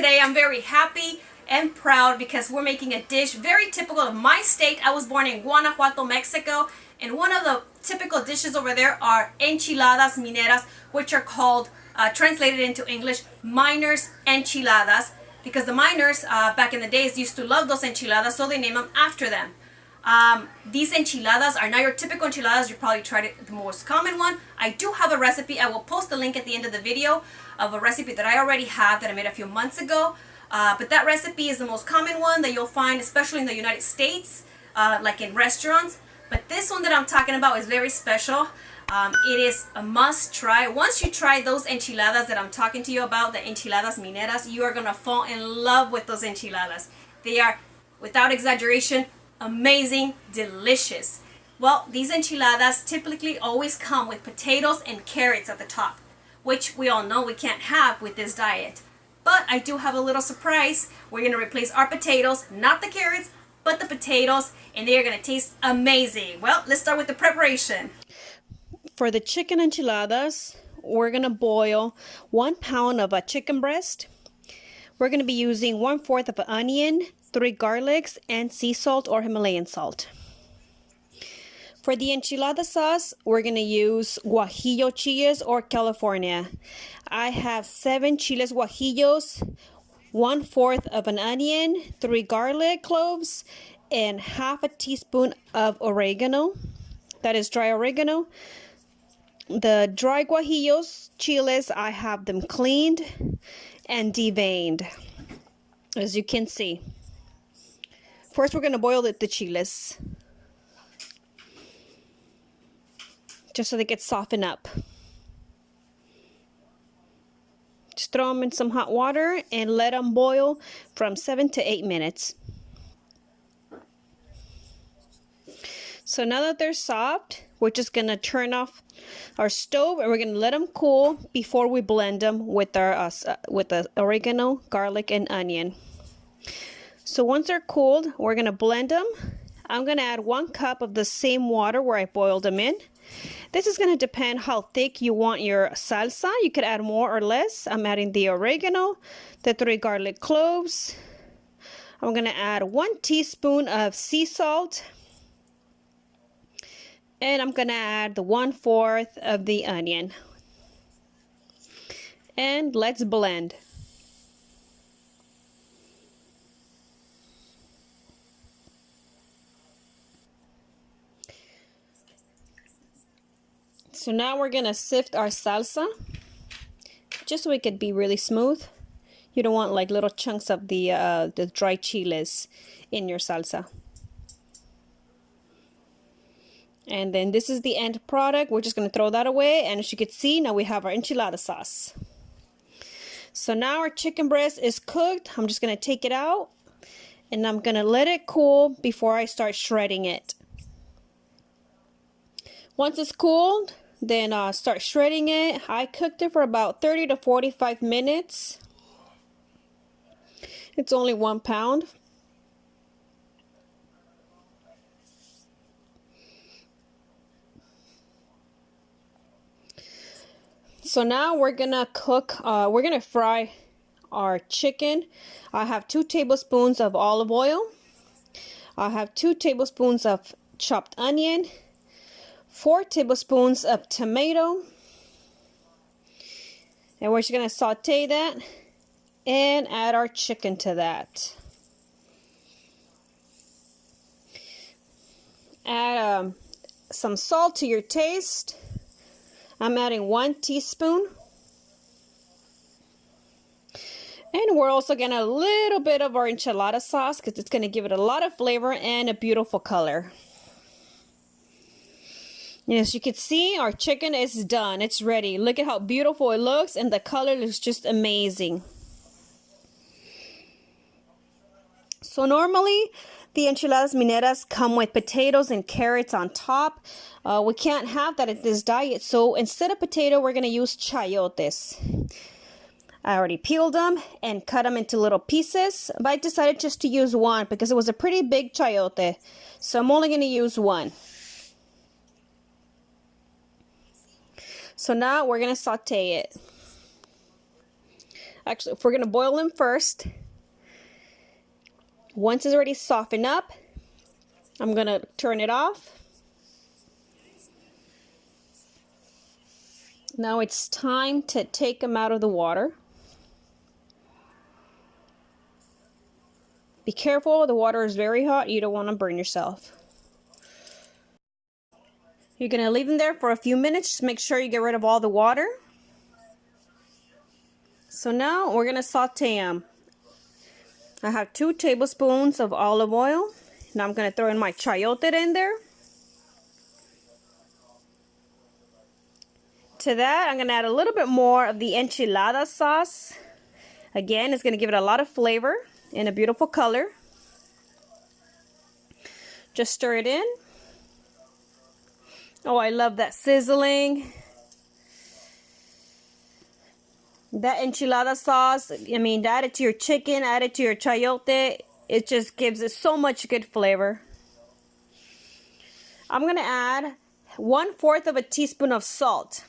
today I'm very happy and proud because we're making a dish very typical of my state. I was born in Guanajuato, Mexico, and one of the typical dishes over there are enchiladas mineras, which are called, translated into English, miners' enchiladas, because the miners back in the days used to love those enchiladas, so they name them after them. These enchiladas are not your typical enchiladas. You probably tried it, the most common one. I do have a recipe. I will post a link at the end of the video of a recipe that I already have that I made a few months ago. But that recipe is the most common one that you'll find, especially in the United States, like in restaurants. But this one that I'm talking about is very special. It is a must try. Once you try those enchiladas that I'm talking to you about, the enchiladas mineras, you are going to fall in love with those enchiladas. They are, without exaggeration, amazing, delicious. Well, these enchiladas typically always come with potatoes and carrots at the top, which we all know we can't have with this diet. But I do have a little surprise. We're going to replace our potatoes, not the carrots, but the potatoes, and they are going to taste amazing. Well, let's start with the preparation. For the chicken enchiladas, we're going to boil 1 pound of a chicken breast. We're going to be using 1/4 of an onion, 3 garlics, and sea salt or Himalayan salt. For the enchilada sauce, we're going to use guajillo chiles or California. I have 7 chiles guajillos, 1/4 of an onion, 3 garlic cloves, and 1/2 teaspoon of oregano. That is dry oregano. The dry guajillos, chiles, I have them cleaned and deveined, as you can see. First, we're going to boil the chiles, just so they get softened up. Just throw them in some hot water and let them boil from 7 to 8 minutes. So now that they're soft, we're just going to turn off our stove and we're going to let them cool before we blend them with our with the oregano, garlic, and onion. So once they're cooled, we're going to blend them. I'm going to add 1 cup of the same water where I boiled them in. This is going to depend how thick you want your salsa. You could add more or less. I'm adding the oregano, the 3 garlic cloves. I'm going to add 1 teaspoon of sea salt. And I'm going to add the 1/4 of the onion. And let's blend. So now we're going to sift our salsa, just so it could be really smooth. You don't want like little chunks of the dry chiles in your salsa. And then this is the end product. We're just going to throw that away. And as you can see, now we have our enchilada sauce. So now our chicken breast is cooked. I'm just going to take it out. And I'm going to let it cool before I start shredding it. Once it's cooled, then start shredding it. I cooked it for about 30 to 45 minutes. It's only 1 pound. So now we're gonna we're gonna fry our chicken. I have 2 tablespoons of olive oil. I have 2 tablespoons of chopped onion, 4 tablespoons of tomato. And we're just gonna saute that and add our chicken to that. Add some salt to your taste. I'm adding 1 teaspoon. And we're also going to add a little bit of our enchilada sauce because it's going to give it a lot of flavor and a beautiful color. And as you can see, our chicken is done. It's ready. Look at how beautiful it looks, and the color looks just amazing. So normally, the enchiladas mineras come with potatoes and carrots on top. We can't have that in this diet, so instead of potato, we're going to use chayotes. I already peeled them and cut them into little pieces, but I decided just to use 1 because it was a pretty big chayote, so I'm only going to use 1. So now we're going to saute it. Actually, if we're going to boil them first, once it's already softened up, I'm going to turn it off. Now it's time to take them out of the water. Be careful, the water is very hot. You don't want to burn yourself. You're going to leave them there for a few minutes. Just make sure you get rid of all the water. So now we're going to saute them. I have 2 tablespoons of olive oil. Now I'm going to throw in my chayote in there. To that, I'm going to add a little bit more of the enchilada sauce. Again, it's going to give it a lot of flavor and a beautiful color. Just stir it in. Oh, I love that sizzling. That enchilada sauce, I mean, add it to your chicken, add it to your chayote. It just gives it so much good flavor. I'm going to add 1/4 of a teaspoon of salt.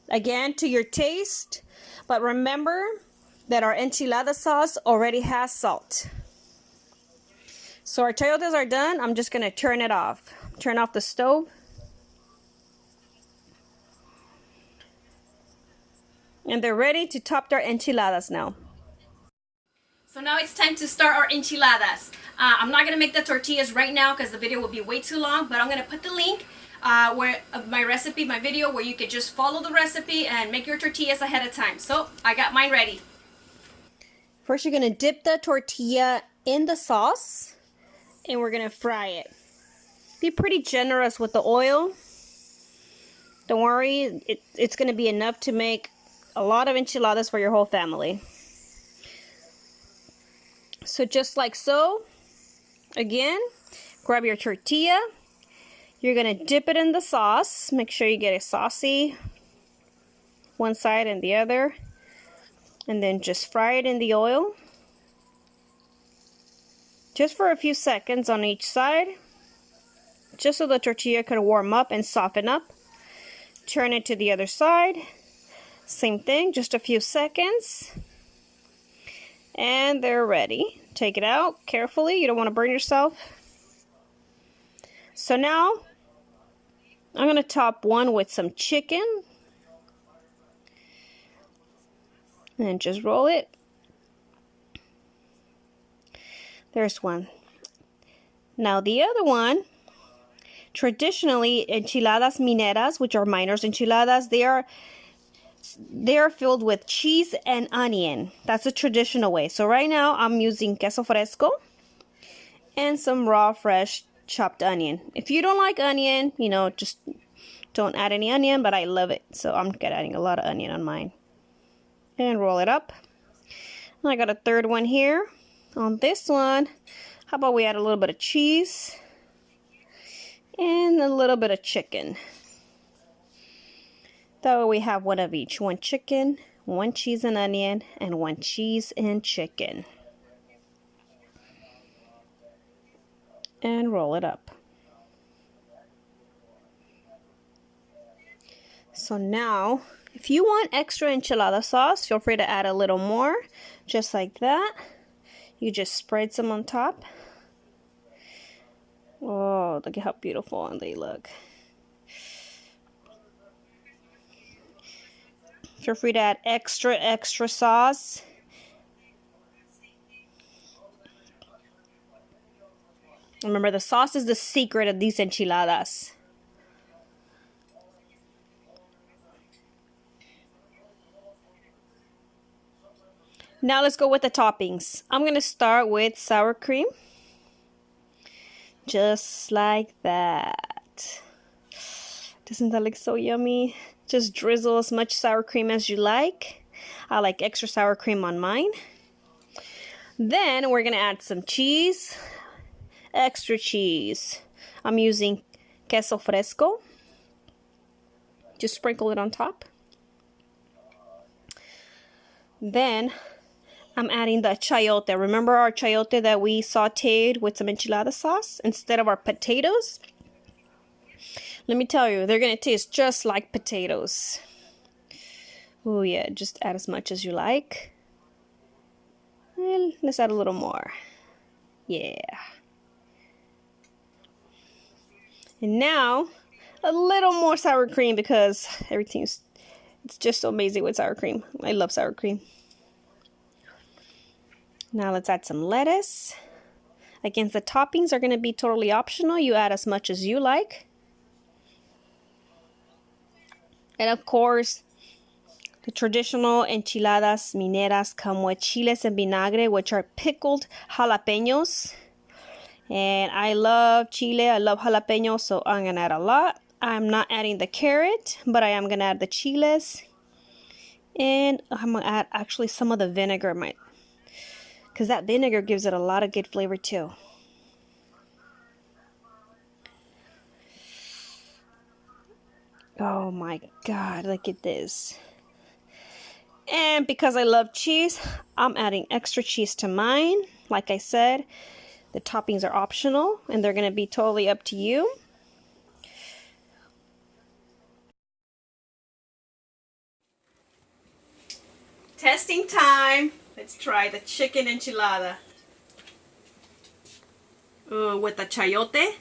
Again, to your taste. But remember that our enchilada sauce already has salt. So our chayotes are done. I'm just going to turn it off. Turn off the stove. And they're ready to top their enchiladas now. So now it's time to start our enchiladas. I'm not going to make the tortillas right now because the video will be way too long, but I'm going to put the link of my recipe, my video, where you could just follow the recipe and make your tortillas ahead of time. So I got mine ready. First, you're going to dip the tortilla in the sauce and we're going to fry it. Be pretty generous with the oil. Don't worry, it's going to be enough to make a lot of enchiladas for your whole family. So just like so, again, grab your tortilla. You're going to dip it in the sauce. Make sure you get it saucy, one side and the other. And then just fry it in the oil. Just for a few seconds on each side. Just so the tortilla can warm up and soften up. Turn it to the other side. Same thing, just a few seconds. And they're ready. Take it out carefully. You don't want to burn yourself. So now, I'm going to top one with some chicken. And just roll it. There's one. Now the other one, traditionally enchiladas mineras, which are miners enchiladas, they are filled with cheese and onion. That's a traditional way. So right now I'm using queso fresco and some raw fresh chopped onion. If you don't like onion, you know, just don't add any onion, but I love it. So I'm adding a lot of onion on mine. And roll it up. I got a third one here. On this one, how about we add a little bit of cheese and a little bit of chicken. That way we have one of each. One chicken, one cheese and onion, and one cheese and chicken. And roll it up. So now, if you want extra enchilada sauce, feel free to add a little more, just like that. You just spread some on top. Oh, look at how beautiful they look. Feel free to add extra sauce. Remember, the sauce is the secret of these enchiladas. Now let's go with the toppings. I'm going to start with sour cream. Just like that. Doesn't that look so yummy? Just drizzle as much sour cream as you like. I like extra sour cream on mine. Then we're going to add some cheese. Extra cheese. I'm using queso fresco. Just sprinkle it on top. Then I'm adding the chayote. Remember our chayote that we sauteed with some enchilada sauce instead of our potatoes? Let me tell you, they're going to taste just like potatoes. Oh yeah, just add as much as you like. And let's add a little more. Yeah. And now a little more sour cream because it's just so amazing with sour cream. I love sour cream. Now let's add some lettuce. Again, the toppings are going to be totally optional. You add as much as you like. And of course, the traditional enchiladas mineras come with chiles en vinagre, which are pickled jalapeños. And I love chile, I love jalapeños, so I'm going to add a lot. I'm not adding the carrot, but I am going to add the chiles. And I'm going to add actually some of the vinegar, because that vinegar gives it a lot of good flavor too. Oh my God, look at this. And because I love cheese, I'm adding extra cheese to mine. Like I said, the toppings are optional and they're going to be totally up to you. Testing time. Let's try the chicken enchilada. With the chayote.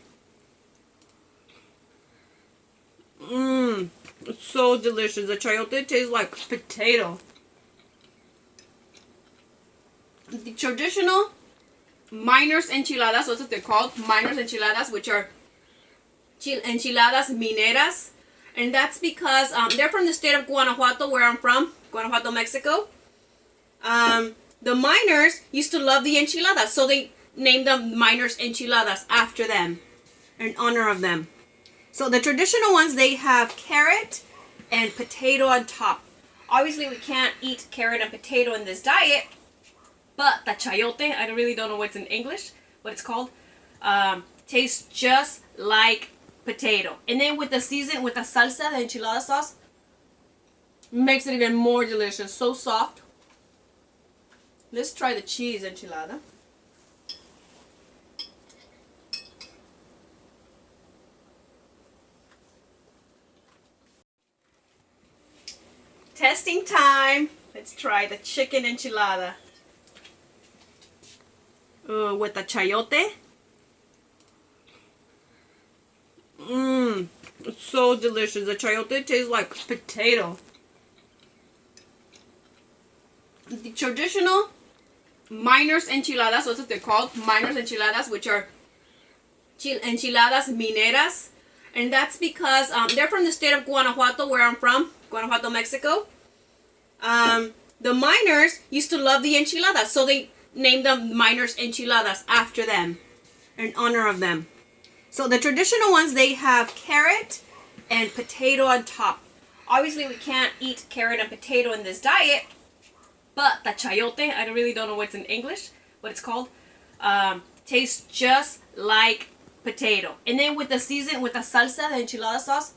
It's so delicious. The chayote tastes like potato. The traditional miners enchiladas, that's what they're called, miners enchiladas, which are enchiladas mineras. And that's because they're from the state of Guanajuato, where I'm from, Guanajuato, Mexico. The miners used to love the enchiladas, so they named them miners enchiladas after them, in honor of them. So the traditional ones, they have carrot and potato on top. Obviously, we can't eat carrot and potato in this diet, but the chayote, I really don't know what's in English, what it's called, tastes just like potato. And then with the season, with the salsa, the enchilada sauce, makes it even more delicious. So soft. Let's try the cheese enchilada. Testing time. Let's try the chicken enchilada. With the chayote. It's so delicious. The chayote tastes like potato. The traditional miners enchiladas, that's what they're called, miners enchiladas, which are enchiladas mineras. And that's because they're from the state of Guanajuato, where I'm from, Guanajuato, Mexico. The miners used to love the enchiladas, so they named them miners enchiladas after them, in honor of them. So the traditional ones, they have carrot and potato on top. Obviously, we can't eat carrot and potato in this diet, but the chayote, I really don't know what's in English, what it's called, tastes just like potato. And then with the season, with the salsa, the enchilada sauce,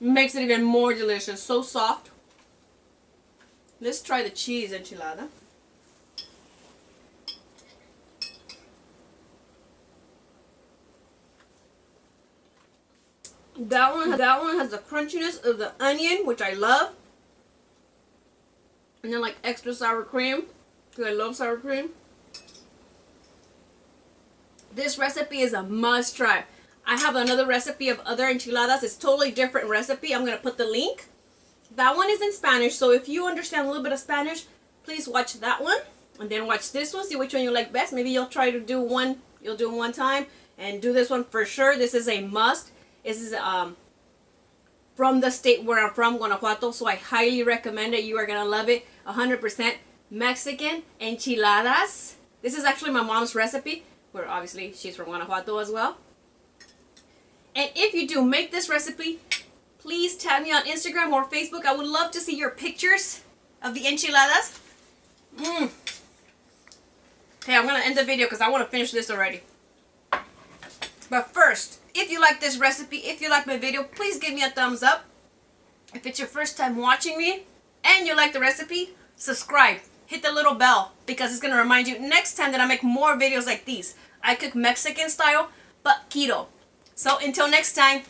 makes it even more delicious. So soft. Let's try the cheese enchilada. That one has the crunchiness of the onion, which I love. And then like extra sour cream, because I love sour cream. This recipe is a must try. I have another recipe of other enchiladas. It's totally different recipe. I'm going to put the link. That one is in Spanish, so if you understand a little bit of Spanish, please watch that one. And then watch this one, see which one you like best. Maybe you'll try to do one, you'll do one time. And do this one for sure. This is a must. This is from the state where I'm from, Guanajuato, so I highly recommend it. You are going to love it. 100% Mexican enchiladas. This is actually my mom's recipe, where obviously she's from Guanajuato as well. And if you do make this recipe, please tag me on Instagram or Facebook. I would love to see your pictures of the enchiladas. Hey, I'm going to end the video because I want to finish this already. But first, if you like this recipe, if you like my video, please give me a thumbs up. If it's your first time watching me and you like the recipe, subscribe. Hit the little bell because it's going to remind you next time that I make more videos like these. I cook Mexican style, but keto. So until next time,